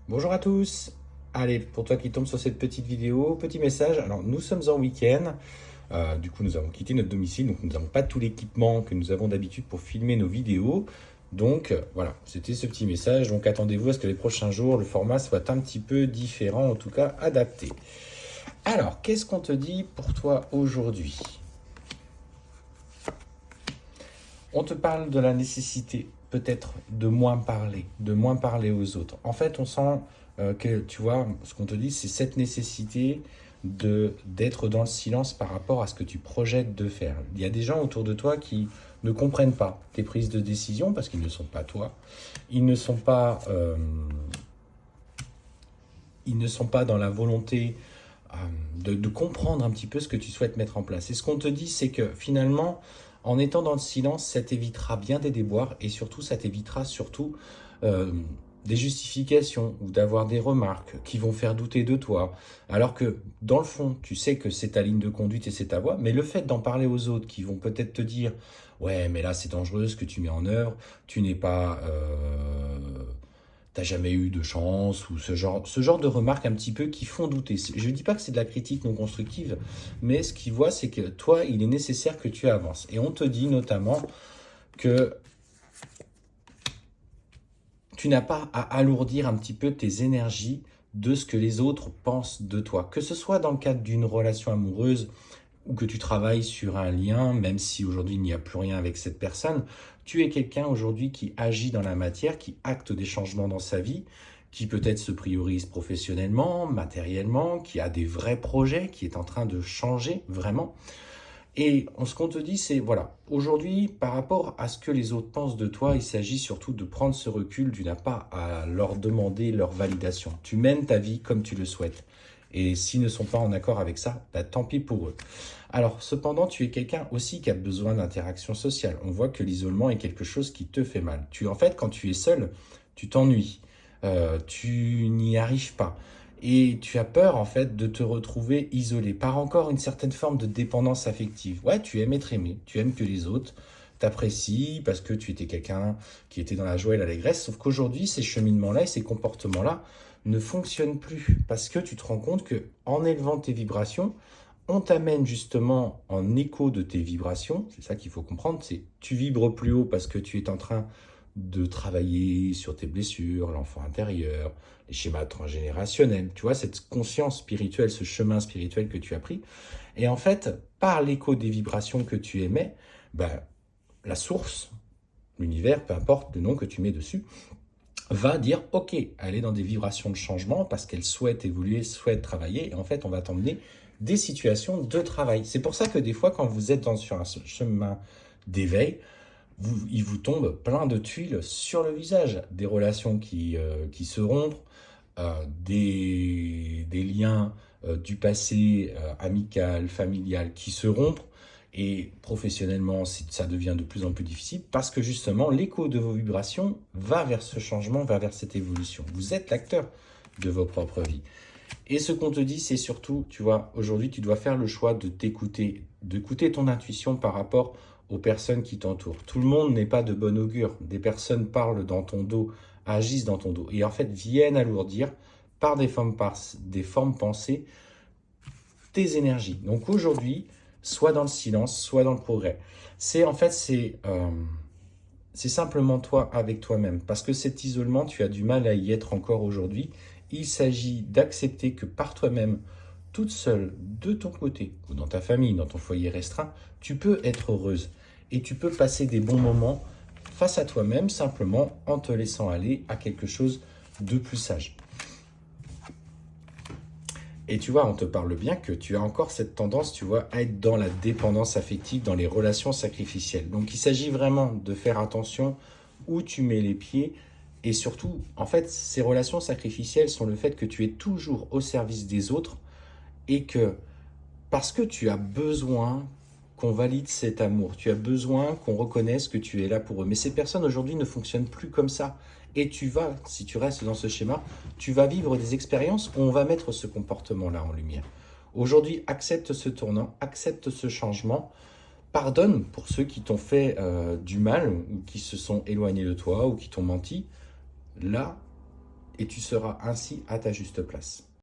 Bonjour à tous. Allez, pour toi qui tombe sur cette petite vidéo, petit message. Alors, nous sommes en week-end. Du coup, nous avons quitté notre domicile, donc nous n'avons pas tout l'équipement que nous avons d'habitude pour filmer nos vidéos. Donc, voilà, c'était ce petit message. Donc, attendez-vous à ce que les prochains jours, le format soit un petit peu différent, en tout cas adapté. Alors, qu'est-ce qu'on te dit pour toi aujourd'hui? On te parle de la nécessité peut-être de moins parler aux autres. En fait, on sent que, tu vois, ce qu'on te dit, c'est cette nécessité d'être dans le silence par rapport à ce que tu projettes de faire. Il y a des gens autour de toi qui ne comprennent pas tes prises de décision parce qu'ils ne sont pas toi. Ils ne sont pas, ils ne sont pas dans la volonté de comprendre un petit peu ce que tu souhaites mettre en place. Et ce qu'on te dit, c'est que finalement, en étant dans le silence, ça t'évitera bien des déboires et surtout, ça t'évitera surtout des justifications ou d'avoir des remarques qui vont faire douter de toi. Alors que dans le fond, tu sais que c'est ta ligne de conduite et c'est ta voie, mais le fait d'en parler aux autres qui vont peut-être te dire ouais, mais là c'est dangereux ce que tu mets en œuvre, tu n'es pas t'as jamais eu de chance, ou ce genre de remarques un petit peu qui font douter. Je ne dis pas que c'est de la critique non constructive, mais ce qu'ils voient, c'est que toi, il est nécessaire que tu avances. Et on te dit notamment que tu n'as pas à alourdir un petit peu tes énergies de ce que les autres pensent de toi. Que ce soit dans le cadre d'une relation amoureuse ou que tu travailles sur un lien, même si aujourd'hui il n'y a plus rien avec cette personne, tu es quelqu'un aujourd'hui qui agit dans la matière, qui acte des changements dans sa vie, qui peut-être se priorise professionnellement, matériellement, qui a des vrais projets, qui est en train de changer vraiment. Et ce qu'on te dit, c'est, voilà, aujourd'hui, par rapport à ce que les autres pensent de toi, il s'agit surtout de prendre ce recul. Tu n'as pas à leur demander leur validation. Tu mènes ta vie comme tu le souhaites. Et s'ils ne sont pas en accord avec ça, bah, tant pis pour eux. Alors, cependant, tu es quelqu'un aussi qui a besoin d'interaction sociale. On voit que l'isolement est quelque chose qui te fait mal. En fait, quand tu es seul, tu t'ennuies. Tu n'y arrives pas. Et tu as peur, en fait, de te retrouver isolé par encore une certaine forme de dépendance affective. Ouais, tu aimes être aimé, tu aimes que les autres t'apprécient parce que tu étais quelqu'un qui était dans la joie et l'allégresse. Sauf qu'aujourd'hui, ces cheminements-là et ces comportements-là ne fonctionnent plus parce que tu te rends compte que en élevant tes vibrations, on t'amène justement en écho de tes vibrations. C'est ça qu'il faut comprendre, c'est tu vibres plus haut parce que tu es en train de travailler sur tes blessures, l'enfant intérieur, les schémas transgénérationnels, tu vois, cette conscience spirituelle, ce chemin spirituel que tu as pris. Et en fait, par l'écho des vibrations que tu émets, ben, la source, l'univers, peu importe le nom que tu mets dessus, va dire ok, elle est dans des vibrations de changement parce qu'elle souhaite évoluer, souhaite travailler, et en fait, on va t'emmener des situations de travail. C'est pour ça que des fois, quand vous êtes sur un chemin d'éveil, il vous tombe plein de tuiles sur le visage, des relations qui se rompent, des liens du passé, amical, familial, qui se rompent, et professionnellement, ça devient de plus en plus difficile, parce que justement, l'écho de vos vibrations va vers ce changement, va vers cette évolution. Vous êtes l'acteur de vos propres vies. Et ce qu'on te dit, c'est surtout, tu vois, aujourd'hui, tu dois faire le choix de t'écouter, d'écouter ton intuition par rapport aux personnes qui t'entourent. Tout le monde n'est pas de bon augure. Des personnes parlent dans ton dos, agissent dans ton dos, et en fait viennent alourdir par des formes pensées tes énergies. Donc aujourd'hui, soit dans le silence, soit dans le progrès. C'est simplement toi avec toi-même. Parce que cet isolement, tu as du mal à y être encore aujourd'hui. Il s'agit d'accepter que par toi-même, toute seule, de ton côté, ou dans ta famille, dans ton foyer restreint, tu peux être heureuse. Et tu peux passer des bons moments face à toi-même, simplement en te laissant aller à quelque chose de plus sage. Et tu vois, on te parle bien que tu as encore cette tendance, tu vois, à être dans la dépendance affective, dans les relations sacrificielles. Donc, il s'agit vraiment de faire attention où tu mets les pieds. Et surtout, en fait, ces relations sacrificielles sont le fait que tu es toujours au service des autres et que, parce que tu as besoin qu'on valide cet amour, tu as besoin qu'on reconnaisse que tu es là pour eux. Mais ces personnes aujourd'hui ne fonctionnent plus comme ça. Et tu vas, si tu restes dans ce schéma, tu vas vivre des expériences où on va mettre ce comportement-là en lumière. Aujourd'hui, accepte ce tournant, accepte ce changement, pardonne pour ceux qui t'ont fait du mal, ou qui se sont éloignés de toi, ou qui t'ont menti. Là, et tu seras ainsi à ta juste place.